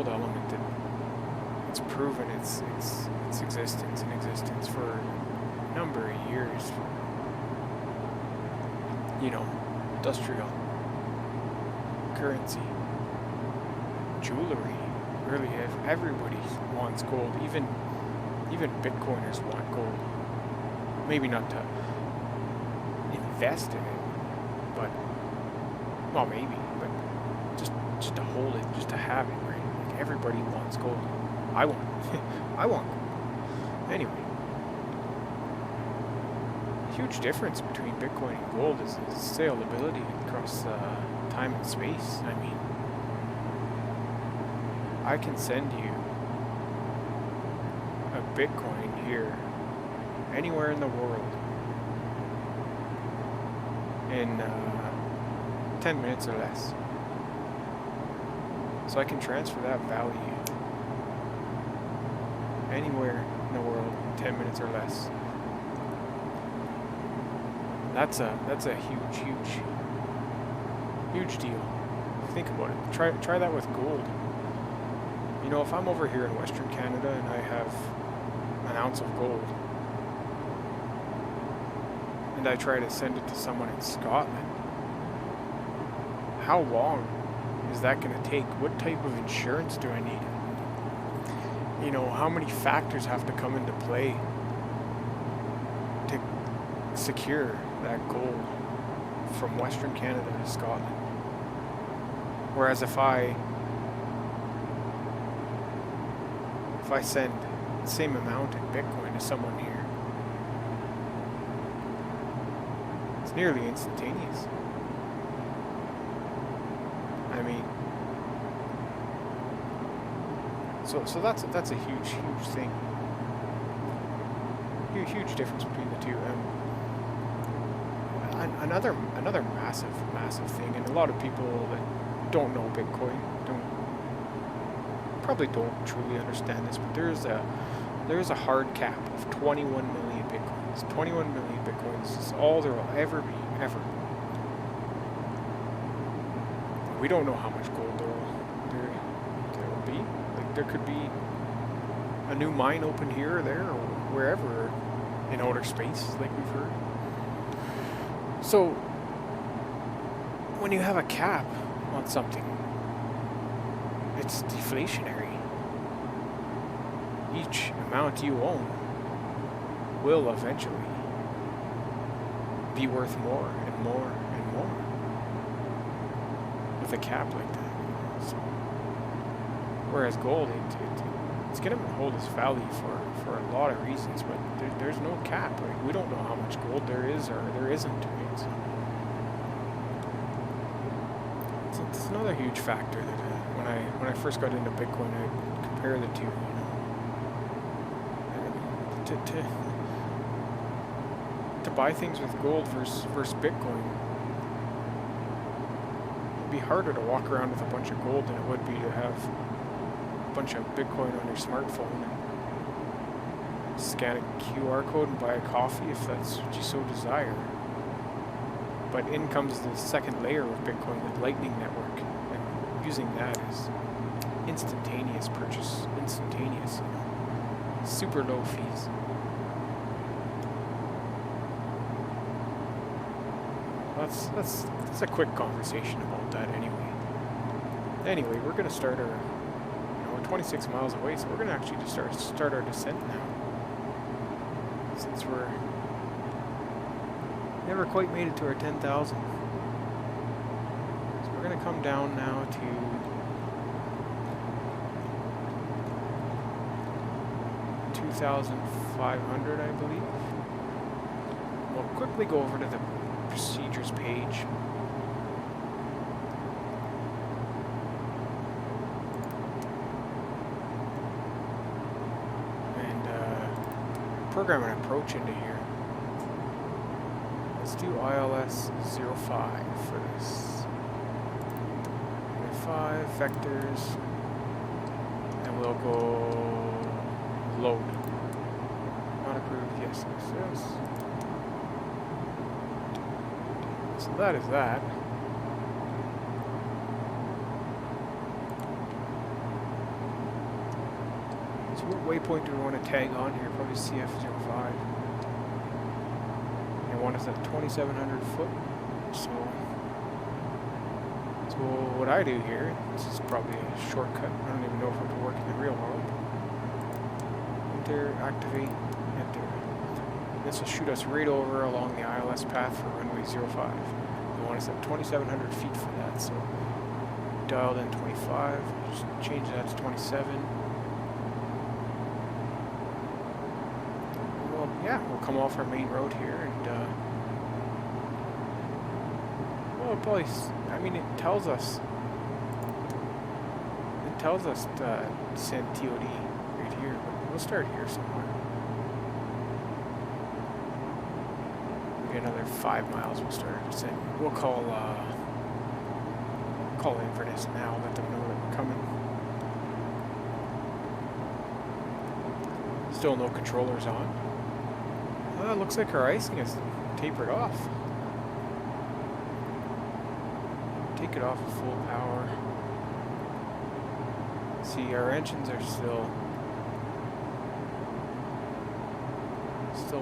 element that it's proven its existence for a number of years. You know, industrial currency, jewelry. Really, everybody wants gold. Even Bitcoiners want gold. Maybe not to invest in it, but well, maybe, but just to hold it, just to have it, right? Like everybody wants gold. I want gold. Anyway, huge difference between Bitcoin and gold is its saleability across time and space. I mean, I can send you a Bitcoin here anywhere in the world in 10 minutes or less. So I can transfer that value anywhere in the world in 10 minutes or less. That's a huge deal. Think about it. Try that with gold. You know, if I'm over here in Western Canada and I have an ounce of gold and I try to send it to someone in Scotland, how long is that going to take? What type of insurance do I need? You know, how many factors have to come into play to secure that gold from Western Canada to Scotland? Whereas if I send the same amount in Bitcoin to someone here, it's nearly instantaneous. I mean, so that's a huge thing. Huge difference between the two. Another massive thing, and a lot of people that don't know Bitcoin probably don't truly understand this, but there is a hard cap of 21 million Bitcoins. 21 million Bitcoins is all there will ever be, ever. We don't know how much gold there will be. Like, there could be a new mine open here or there or wherever in outer space, like we've heard. So when you have a cap on something, it's deflationary. Each amount you own will eventually be worth more and more and more with a cap like that. So, whereas gold, it's going to hold its value for a lot of reasons, but there's no cap. Right? We don't know how much gold there is or there isn't. Right? So it's another huge factor that when I first got into Bitcoin, I compare the two. You know, to buy things with gold versus Bitcoin, it'd be harder to walk around with a bunch of gold than it would be to have a bunch of Bitcoin on your smartphone and scan a QR code and buy a coffee if that's what you so desire. But in comes the second layer of Bitcoin, the Lightning Network, and using that is instantaneous purchase, instantaneous, super low fees. That's a quick conversation about that anyway. We're gonna start our, we're 26 miles away, so we're gonna actually just start our descent now. Since we're never quite made it to our 10,000. So we're gonna come down now to 2,500, I believe. We'll quickly go over to the procedures page. And program an approach into here. Let's do ILS 05 for this. 5 vectors, and we'll go load. Not approved, yes. So that is that. So what waypoint do we want to tag on here? Probably CF05. They want us at 2,700 foot. So what I do here, this is probably a shortcut. I don't even know if it would work in the real world. Enter, activate, enter. This will shoot us right over along the ILS path for runway 05. They want us at 2,700 feet for that, so dialed in 25, just change that to 27. Well, yeah, we'll come off our main road here and well, it probably, I mean, it tells us send TOD right here, but we'll start here somewhere. Maybe another 5 miles we'll start our descent. We'll call Inverness now, let them know that we're coming. Still no controllers on. Well, it looks like our icing is tapered off. Take it off at full power. See, our engines are still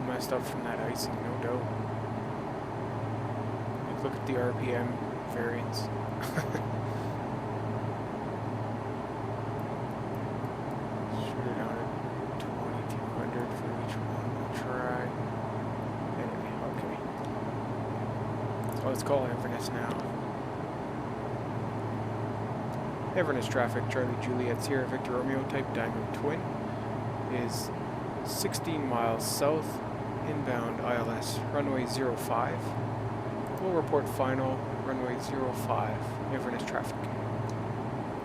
messed up from that icing, no doubt. Like, look at the RPM variance. Shoot it down at 2200 for each one. We'll try. Anyway, okay. So let's call Inverness now. Inverness traffic, Charlie Juliet Sierra Victor Romeo type Diamond Twin is 16 miles south, inbound ILS runway 05. We'll report final runway 05, Inverness traffic.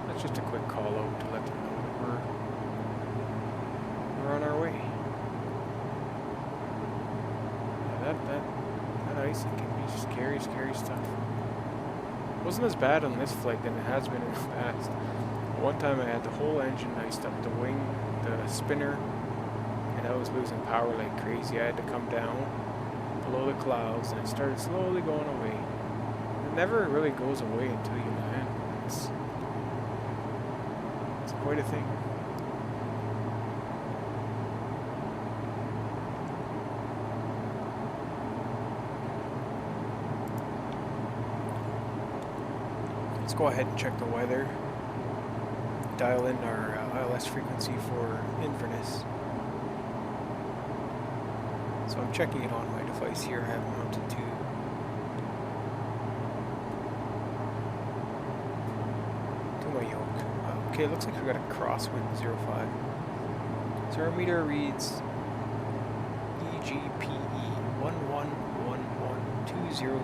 That's just a quick call out to let them know that we're on our way. Yeah, that icing can be scary, scary stuff. Wasn't as bad on this flight than it has been in the past. One time I had the whole engine iced up, the wing, the spinner, and I was losing power like crazy. I had to come down below the clouds and it started slowly going away. It never really goes away until you land. It's quite a thing. Let's go ahead and check the weather. Dial in our ILS frequency for Inverness. So I'm checking it on my device here. I have it mounted to my yoke. Okay, it looks like we got a crosswind 05. So our meter reads EGPE 111120 Zulu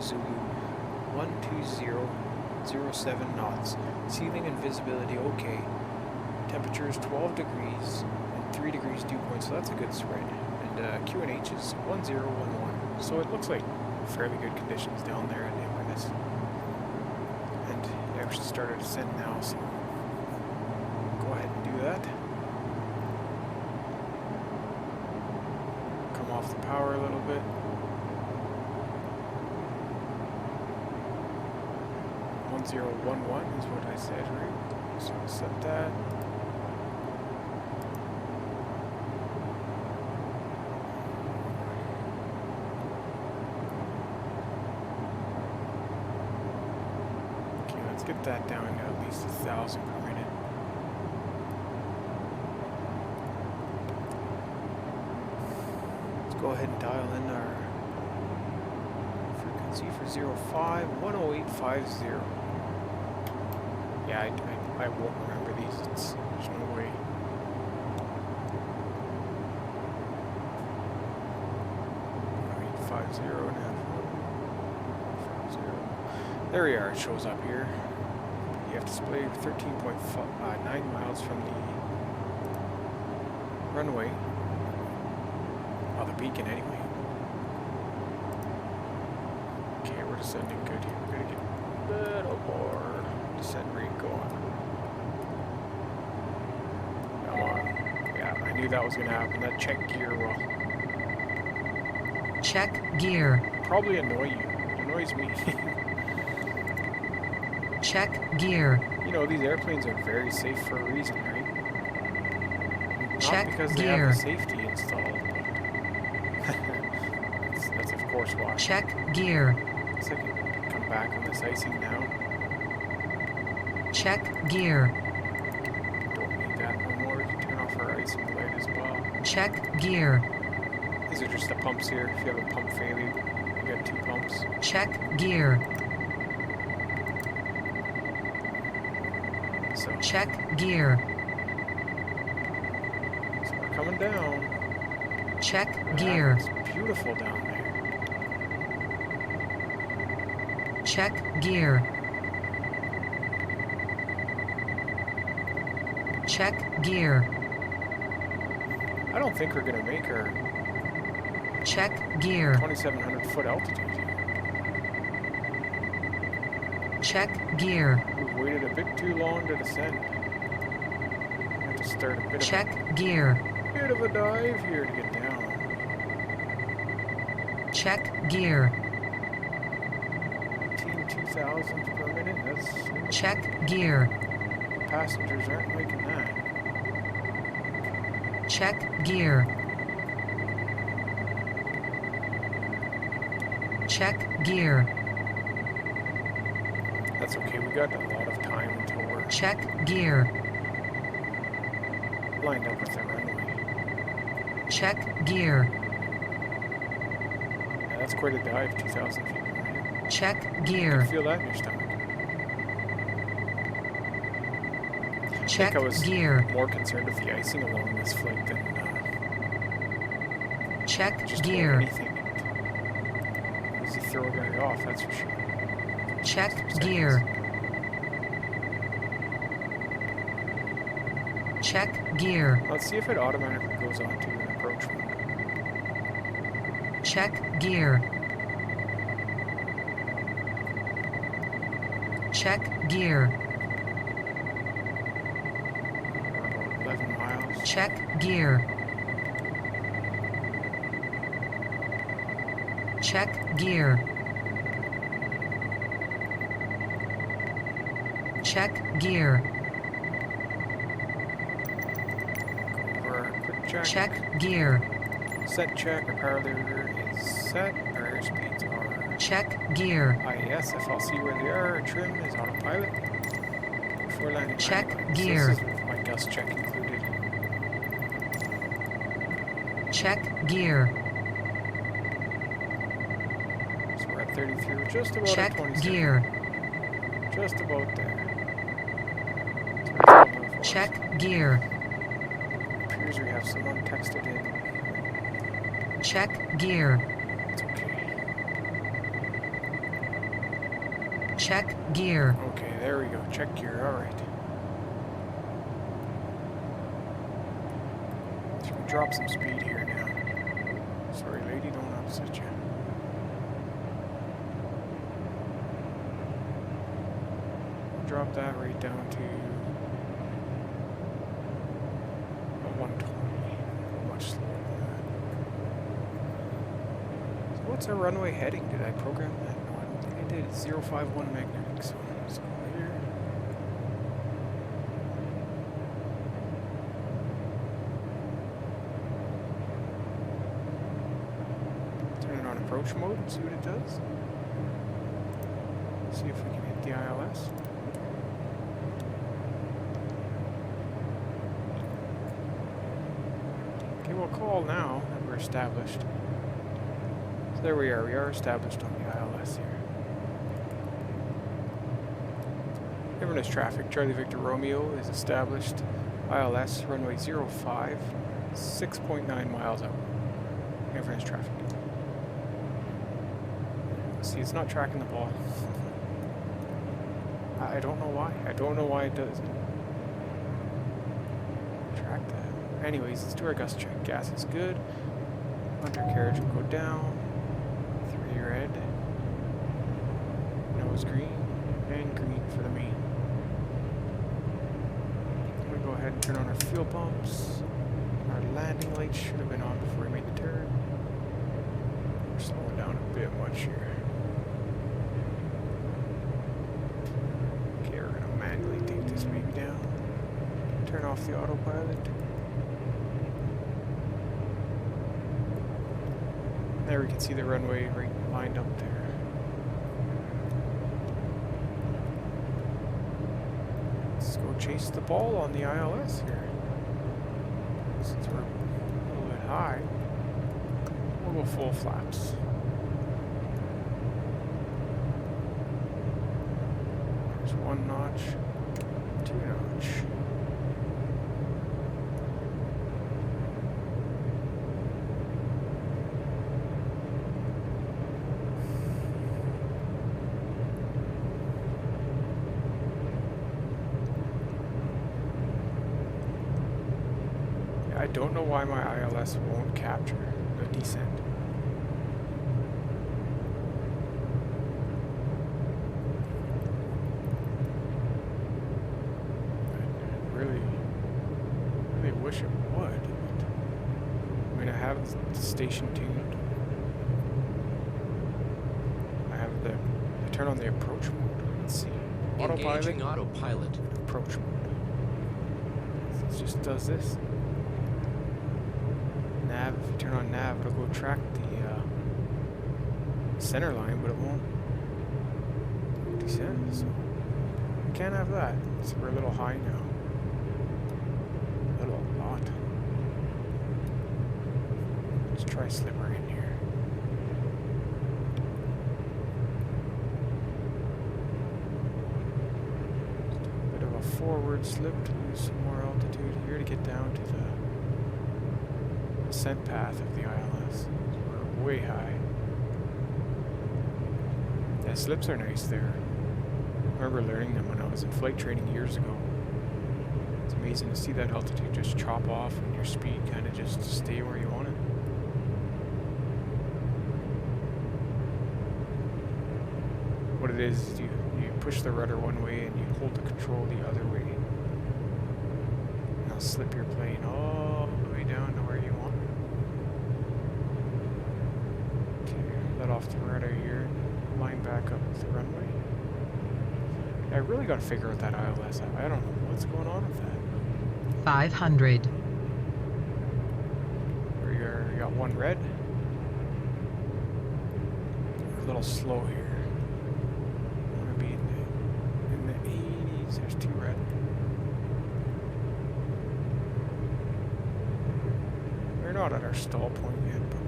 12007 knots. Ceiling and visibility okay. Temperature is 12 degrees and 3 degrees dew point, so that's a good spread. And QNH is 1011. So it looks like fairly good conditions down there in Inverness. And yeah, we should start our descent now, so go ahead and do that. Come off the power a little bit. 1011 is what I said, right? So I'll set that. Okay, let's get that down to at least 1,000 per minute. Let's go ahead and dial in our frequency for 05 10850. Yeah, I won't remember these. There's no way. There we are. It shows up here. You have display 13.9 miles from the runway. Oh, the beacon anyway. Okay, we're descending good here. We're gonna get a little more descent rate going. Come on. Yeah, I knew that was gonna happen. That check gear will check gear. Probably annoy you. It annoys me. Check gear. You know, these airplanes are very safe for a reason, right? Check Not because they gear. have the safety installed, but that's of course why. Check gear. Looks like it can come back on this icing now. Check gear. Don't need that no more. We can turn off our icing light as well. Check gear. These are just the pumps here. If you have a pump failure, you got 2 pumps. Check gear. So, check gear. So we're coming down. Check gear. It's beautiful down there. Check gear. Check gear. I don't think we're gonna make our check gear. 2,700 foot altitude here. Check gear. We've waited a bit too long to descend. We have to start a bit check gear. Bit of a dive here to get down. Check gear. 2,000 per minute. That's check gear. passengers aren't liking that. Check gear. Check gear. That's okay, we got a lot of time until we're Check gear. lined up with the runway. Check gear. Yeah, that's quite a dive, 2,000 feet. Check You gear. feel that in your stomach. I Check think I was gear. more concerned with the icing along this flight than Check just gear. about anything. Easy throw a guy off, that's for sure. Check Seconds. gear. Check gear. Let's see if it automatically goes on to an approach mode. Check gear. Check gear. We're about 11 miles. Check gear. Check gear. Check gear. Go for a quick check. Check gear. Set check. Our power lever is set. Our airspeeds are Check gear. IAS. FLC where they are. Our trim is autopilot. Before landing. Check manually. gear. So this is with my gust check included. Check gear. So we're at 33. We're just about at Check 27. gear. Just about there. So let's go move forward. Check gear. Appears we have someone texted in. Check gear. It's okay. Check gear. Okay, there we go. Check gear. Alright. So we drop some speed here now. Sorry, lady, don't upset you. Drop that right down to a 120. Much slower than that. So what's our runway heading? Did I program that? No, I don't think I did. It's 051 magnetic. So let's go here. Turn it on approach mode and see what it does. See if we can hit the ILS. Okay, we'll call now that we're established. So there we are established on the ILS here. Inverness traffic, Charlie Victor Romeo is established. ILS, runway 05, 6.9 miles out. Inverness traffic. See, it's not tracking the ball. I don't know why. I don't know why it does. Track that. Anyways, let's do our gust check. Gas is good. Undercarriage will go down. 3 red. Nose green. And green for the main. I'm going to go ahead and turn on our fuel pumps. Our landing lights should have been on before we made the turn. We're slowing down a bit much here. Okay, we're going to manually take this baby down. Turn off the autopilot. There we can see the runway right lined up there. Let's go chase the ball on the ILS here. Since we're a little bit high, we'll go full flaps. There's 1 notch, 2 notch. I don't know why my ILS won't capture the descent. I really wish it would. I mean, I have the station tuned. I have the. I turn on the approach mode. Let's see. Engaging Autopilot. autopilot. Approach mode. It just does this. Nav, if you turn on nav, it'll go track the center line, but it won't descend, so we can't have that. So we're a little high now. A lot. Let's try slipper in here. Bit of a forward slip to lose some more altitude here to get down to the ascent path of the ILS. We're way high. Yeah, slips are nice there. I remember learning them when I was in flight training years ago. It's amazing to see that altitude just chop off and your speed kind of just stay where you want it. What it is you push the rudder one way and you hold the control the other way. And it'll slip your plane all the way down to where you want it. Okay, let off the rudder here. Line back up the runway. I really got to figure out that ILS. I don't know what's going on with that. 500. You got one red. A little slow here. I want to be in the 80s. There's two red. We're not at our stall point yet, but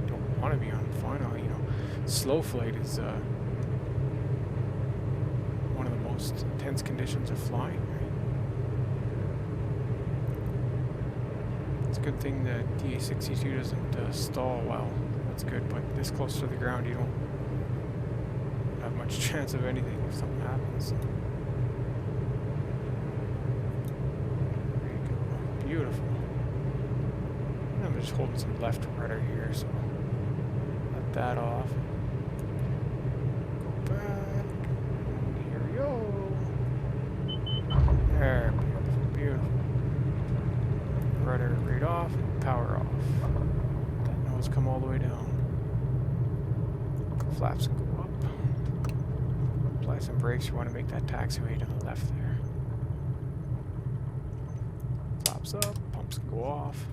don't want to be on final. You know, slow flight is one of the most intense conditions of flying, right? It's a good thing that DA62 doesn't stall well. That's good, but this close to the ground, you don't have much chance of anything if something happens. There you go. Beautiful. And I'm just holding some left rudder here, so let that off. Go back. Here we go. There, beautiful. Rudder right off, power off. That nose come all the way down. Flaps go up. Apply some brakes. You want to make that taxiway to the left there. Flaps up, pumps can go off.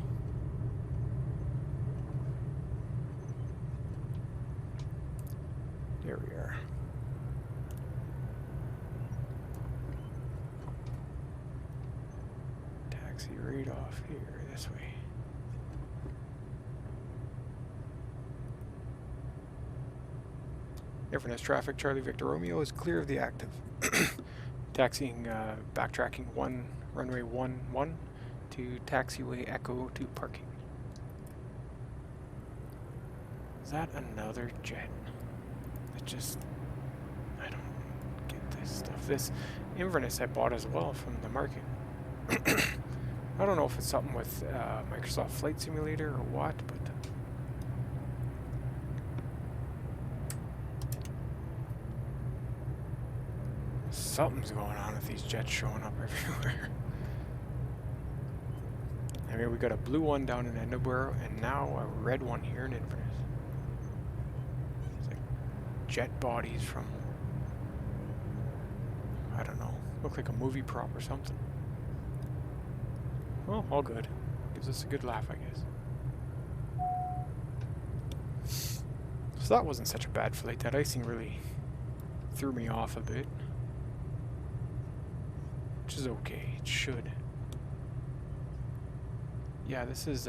There we are. Taxi right off here, this way. Inverness traffic, Charlie Victor Romeo is clear of the active. Taxiing, backtracking runway 11 to taxiway Echo to parking. Is that another jet? It just, I don't get this stuff. This Inverness I bought as well from the market. I don't know if it's something with Microsoft Flight Simulator or what, but something's going on with these jets showing up everywhere. I mean, we got a blue one down in Edinburgh and now a red one here in Inverness. It's like jet bodies from, I don't know, look like a movie prop or something. Well, all good. Gives us a good laugh, I guess. So that wasn't such a bad flight. That icing really threw me off a bit. Which is okay. It should. Yeah, this is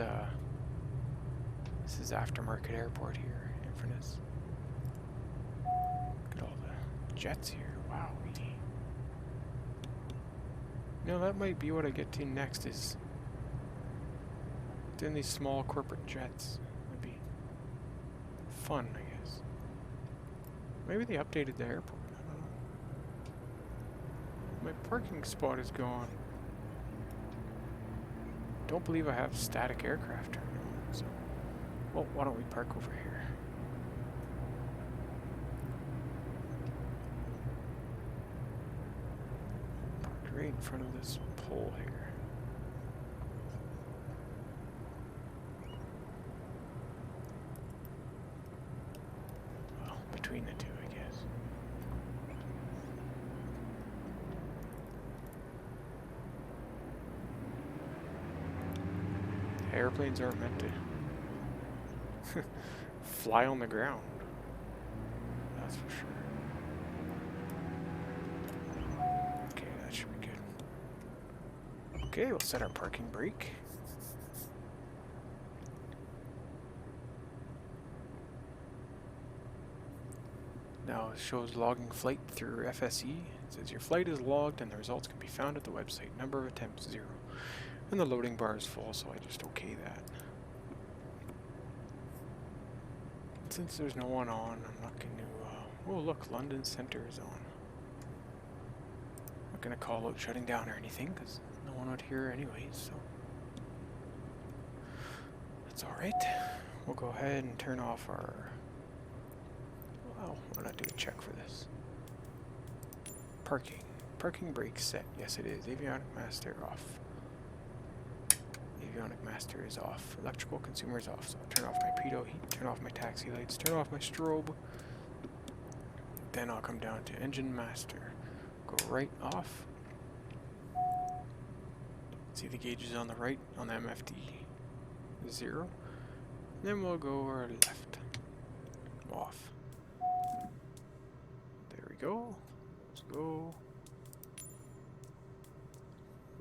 aftermarket airport here, Inverness. Look at all the jets here. Wow. You know, that might be what I get to next, is doing these small corporate jets. Would be fun, I guess. Maybe they updated the airport. I don't know. My parking spot is gone. Don't believe I have static aircraft turned on, so well, why don't we park over here? Parked right in front of this pole here. Well, between the two, I guess. Airplanes aren't meant to fly on the ground. That's for sure. Okay, that should be good. Okay, we'll set our parking brake. Now it shows logging flight through FSE. It says your flight is logged and the results can be found at the website. Number of attempts 0. And the loading bar is full, so I just okay that. Since there's no one on, I'm not going to... oh look, London Centre is on. I'm not going to call out shutting down or anything, because no one out here anyways, so... that's alright. We'll go ahead and turn off our... well, why not do a check for this? Parking. Parking brake set. Yes it is. Avionic master off. Avionic master is off. Electrical consumer is off. So I'll turn off my pitot heat, turn off my taxi lights, turn off my strobe. Then I'll come down to engine master. Go right off. See the gauges on the right on the MFD 0. Then we'll go our left. Off. There we go. Let's go.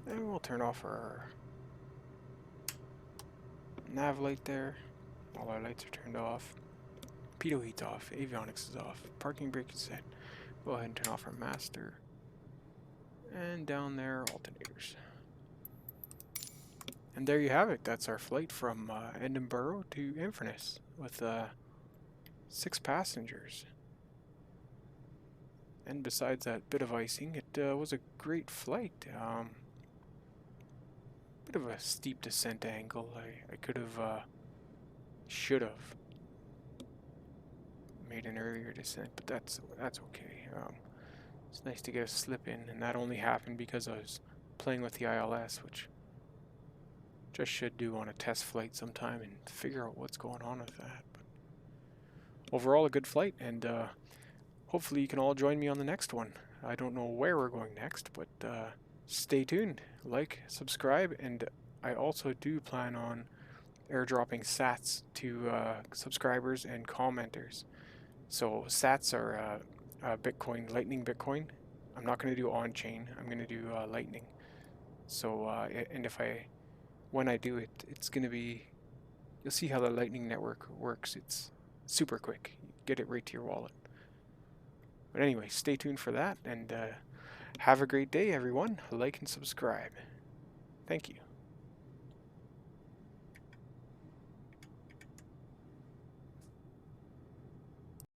Then we'll turn off our nav light there. All our lights are turned off. Pitot heat's off. Avionics is off. Parking brake is set. Go ahead and turn off our master. And down there, alternators. And there you have it. That's our flight from Edinburgh to Inverness with 6 passengers. And besides that bit of icing, it was a great flight. Bit of a steep descent angle. I could have, should have made an earlier descent, but that's okay. It's nice to get a slip in, and that only happened because I was playing with the ILS, which just should do on a test flight sometime and figure out what's going on with that. But overall, a good flight, and hopefully you can all join me on the next one. I don't know where we're going next, but stay tuned. Like, subscribe, and I also do plan on airdropping sats to subscribers and commenters. So sats are Bitcoin, Lightning Bitcoin. I'm not going to do on-chain. I'm going to do Lightning. So, and when I do it, it's going to be, you'll see how the Lightning network works. It's super quick. You get it right to your wallet. But anyway, stay tuned for that, and have a great day, everyone. Like and subscribe. Thank you.